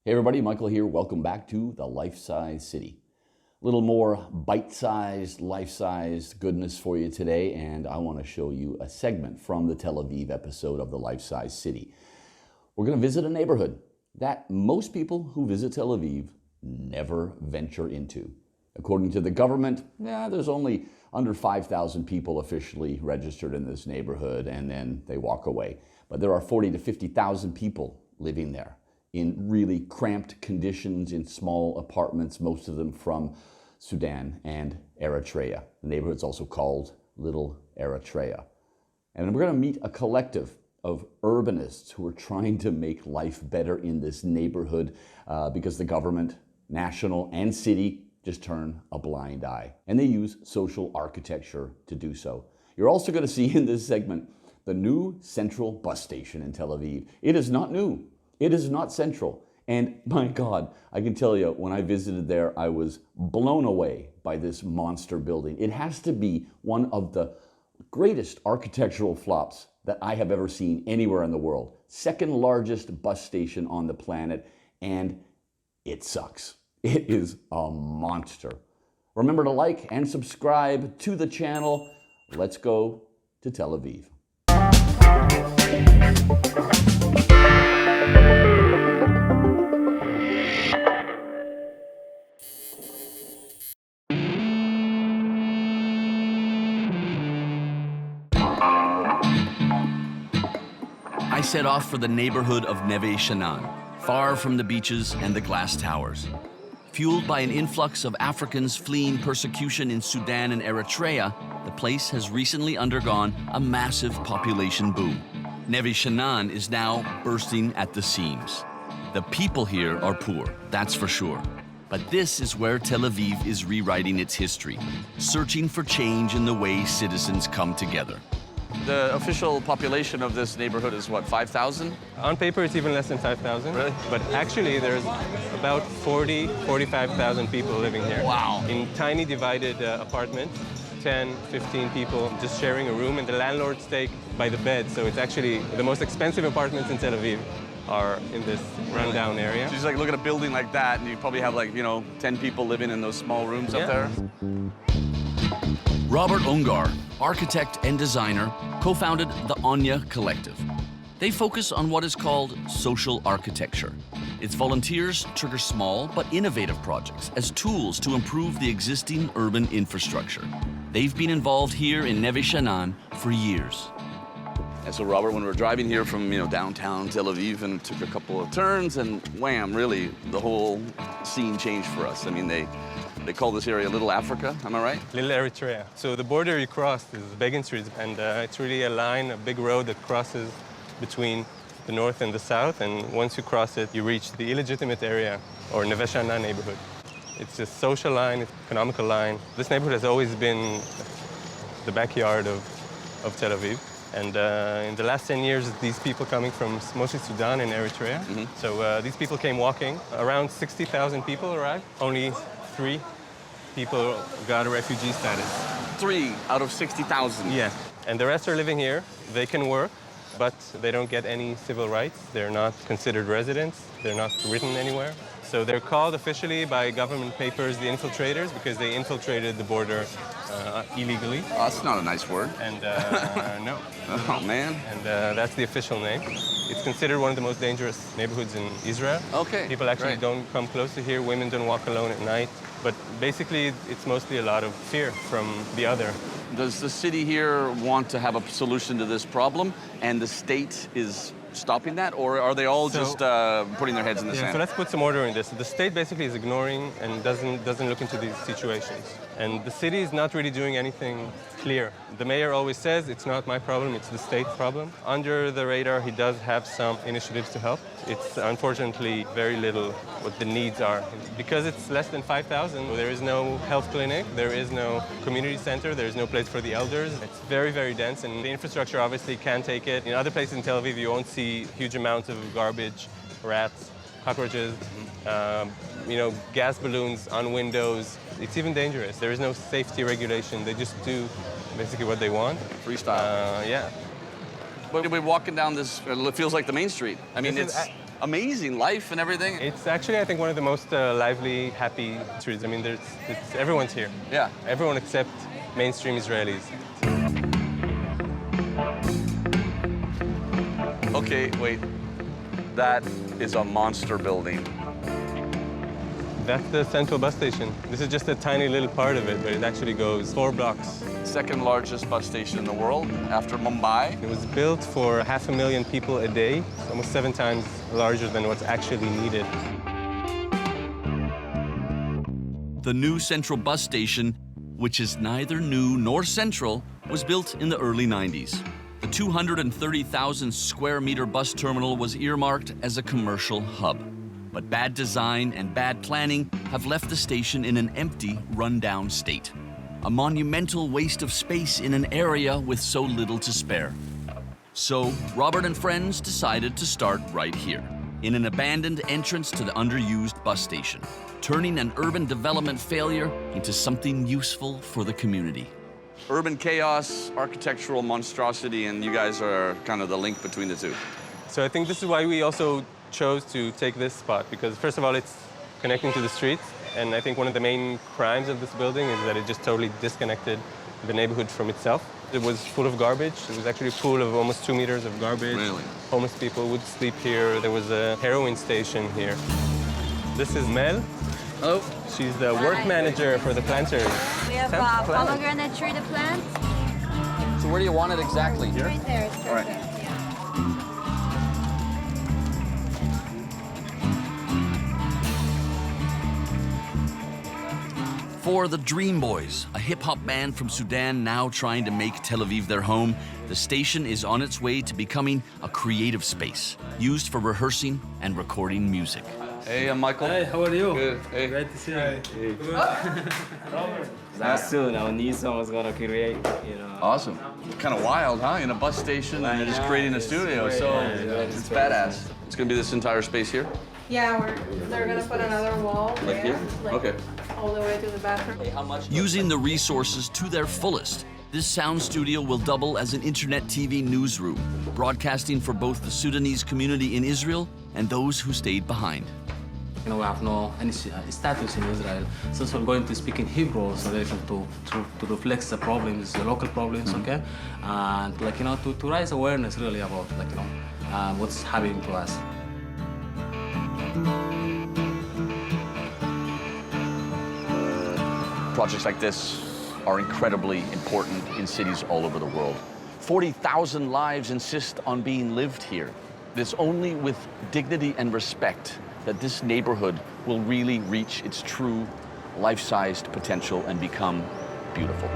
Hey everybody, Michael here. Welcome back to the Life-Size City. A little more bite-sized, life-sized goodness for you today, and I want to show you a segment from the Tel Aviv episode of the Life-Size City. We're going to visit a neighborhood that most people who visit Tel Aviv never venture into. According to the government, there's only under 5,000 people officially registered in this neighborhood, and then they walk away. But there are 40 to 50,000 people living there in really cramped conditions in small apartments, most of them from Sudan and Eritrea. The neighborhood's also called Little Eritrea. And we're going to meet a collective of urbanists who are trying to make life better in this neighborhood because the government, national and city, just turn a blind eye. And they use social architecture to do so. You're also going to see in this segment the new central bus station in Tel Aviv. It is not new. It is not central. And my God, I can tell you, when I visited there, I was blown away by this monster building. It has to be one of the greatest architectural flops that I have ever seen anywhere in the world. Second largest bus station on the planet, and it sucks. It is a monster. Remember to like and subscribe to the channel. Let's go to Tel Aviv. I set off for the neighborhood of Neve Sha'anan, far from the beaches and the glass towers. Fueled by an influx of Africans fleeing persecution in Sudan and Eritrea, the place has recently undergone a massive population boom. Neve Sha'anan is now bursting at the seams. The people here are poor, that's for sure. But this is where Tel Aviv is rewriting its history, searching for change in the way citizens come together. The official population of this neighborhood is what, 5,000? On paper, it's even less than 5,000. Really? But actually, there's about 45,000 people living here. Wow. In tiny divided apartments, 10, 15 people just sharing a room, and the landlords take by the bed. So it's actually the most expensive apartments in Tel Aviv are in this rundown area. So just like look at a building like that, and you probably have 10 people living in those small rooms up there. Robert Ungar, architect and designer, co-founded the Onya Collective. They focus on what is called social architecture. Its volunteers trigger small but innovative projects as tools to improve the existing urban infrastructure. They've been involved here in Neve Sha'anan for years. And so, Robert, when we were driving here from downtown Tel Aviv and took a couple of turns, and wham, really, the whole scene changed for us. I mean, they call this area Little Africa, am I right? Little Eritrea. So the border you cross is Begin Street, and it's really a line, a big road that crosses between the north and the south, and once you cross it, you reach the illegitimate area, or Neve Sha'anan neighborhood. It's a social line, it's an economical line. This neighborhood has always been the backyard of Tel Aviv. And in the last 10 years, these people coming from mostly Sudan and Eritrea. So these people came walking. Around 60,000 people arrived. Only 3 people got a refugee status. 3 out of 60,000? Yeah. And the rest are living here. They can work, but they don't get any civil rights. They're not considered residents. They're not written anywhere. So they're called officially by government papers the Infiltrators because they infiltrated the border illegally. Oh, that's not a nice word. And no. Oh, man. And that's the official name. It's considered one of the most dangerous neighborhoods in Israel. Okay. People actually don't come close to here. Women don't walk alone at night. But basically, it's mostly a lot of fear from the other. Does the city here want to have a solution to this problem, and the state is stopping that, or are they all just putting their heads in the sand? So let's put some order in this. The state basically is ignoring and doesn't look into these situations. And the city is not really doing anything clear. The mayor always says, it's not my problem, it's the state's problem. Under the radar, he does have some initiatives to help. It's unfortunately very little what the needs are. Because it's less than 5,000, there is no health clinic, there is no community center, there is no place for the elders. It's very, very dense, and the infrastructure obviously can take it. In other places in Tel Aviv, you won't see huge amounts of garbage, rats, cockroaches, gas balloons on windows. It's even dangerous. There is no safety regulation. They just do basically what they want. Freestyle. Yeah. But we're walking down this, it feels like the main street. I mean, amazing life and everything. It's actually, I think, one of the most lively, happy streets. I mean, everyone's here. Yeah. Everyone except mainstream Israelis. Okay, wait. That is a monster building. That's the central bus station. This is just a tiny little part of it, but it actually goes 4 blocks. Second largest bus station in the world after Mumbai. It was built for 500,000 people a day, almost 7 times larger than what's actually needed. The new central bus station, which is neither new nor central, was built in the early 90s. The 230,000 square meter bus terminal was earmarked as a commercial hub. But bad design and bad planning have left the station in an empty, run-down state. A monumental waste of space in an area with so little to spare. So, Robert and friends decided to start right here, in an abandoned entrance to the underused bus station, turning an urban development failure into something useful for the community. Urban chaos, architectural monstrosity, and you guys are kind of the link between the two. So I think this is why we also chose to take this spot, because first of all, it's connecting to the streets, and I think one of the main crimes of this building is that it just totally disconnected the neighborhood from itself. It was full of garbage. It was actually a pool of almost 2 meters of garbage. Really? Homeless people would sleep here. There was a heroin station here. This is Mel. Oh. She's the work manager for the planters. We have pomegranate tree to plant. So where do you want it exactly? Here? Right there, it's perfect. All right. Yeah. For the Dream Boys, a hip-hop band from Sudan now trying to make Tel Aviv their home, the station is on its way to becoming a creative space, used for rehearsing and recording music. Hey, I'm Michael. Hey, how are you? Good. Hey. Great to see you. That's soon our new song is gonna create, you know. Awesome. Kind of wild, huh? In a bus station, and you're just creating a studio, so it's badass. It's gonna be this entire space here? Yeah, they're gonna put another wall Like there, here? like Okay. all the way to the bathroom. Using the resources to their fullest, this sound studio will double as an internet TV newsroom, broadcasting for both the Sudanese community in Israel and those who stayed behind. You know, we have no any status in Israel, since we're going to speak in Hebrew, so they to reflect the problems, the local problems, okay? And like, you know, to raise awareness really about, like, you know, what's happening to us. Projects like this are incredibly important in cities all over the world. 40,000 lives insist on being lived here. It's only with dignity and respect that this neighborhood will really reach its true life-sized potential and become beautiful.